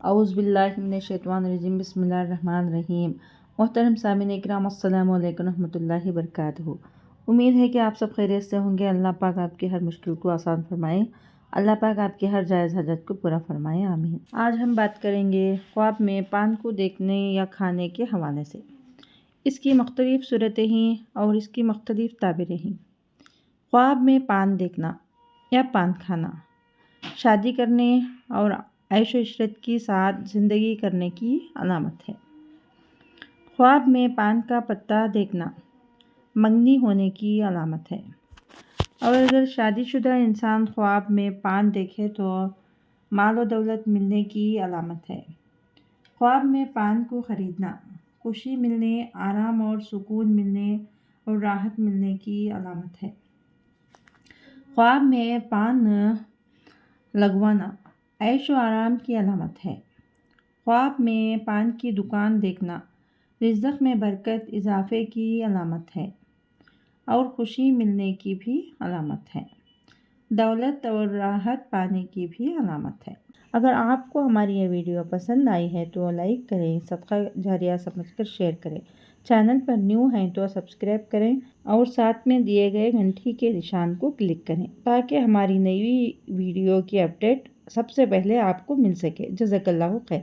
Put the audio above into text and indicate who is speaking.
Speaker 1: اعوذ باللہ من الشیطان الرجیم، بسم اللہ الرحمن الرحیم۔ محترم سامعین اکرام، السلام علیکم ورحمۃ اللہ وبرکاتہ۔ امید ہے کہ آپ سب خیریت سے ہوں گے۔ اللہ پاک آپ کی ہر مشکل کو آسان فرمائے، اللہ پاک آپ کی ہر جائز حاجت کو پورا فرمائے، آمین۔ آج ہم بات کریں گے خواب میں پان کو دیکھنے یا کھانے کے حوالے سے۔ اس کی مختلف صورتیں ہیں اور اس کی مختلف تعبیریں ہیں۔ خواب میں پان دیکھنا یا پان کھانا شادی کرنے اور عیش و عشرت کے ساتھ زندگی کرنے کی علامت ہے۔ خواب میں پان کا پتا دیکھنا منگنی ہونے کی علامت ہے، اور اگر شادی شدہ انسان خواب میں پان دیکھے تو مال و دولت ملنے کی علامت ہے۔ خواب میں پان کو خریدنا خوشی ملنے، آرام اور سکون ملنے اور راحت ملنے کی علامت ہے۔ خواب میں پان لگوانا عیش و آرام کی علامت ہے۔ خواب میں پان کی دکان دیکھنا رزق میں برکت، اضافے کی علامت ہے اور خوشی ملنے کی بھی علامت ہے، دولت اور راحت پانے کی بھی علامت ہے۔ اگر آپ کو ہماری یہ ویڈیو پسند آئی ہے تو لائک کریں، صدقہ جاریہ سمجھ کر شیئر کریں، چینل پر نیو ہیں تو سبسکرائب کریں اور ساتھ میں دیے گئے گھنٹی کے نشان کو کلک کریں تاکہ ہماری نئی ویڈیو کی اپڈیٹ سب سے پہلے آپ کو مل سکے۔ جزاک اللہ خیر۔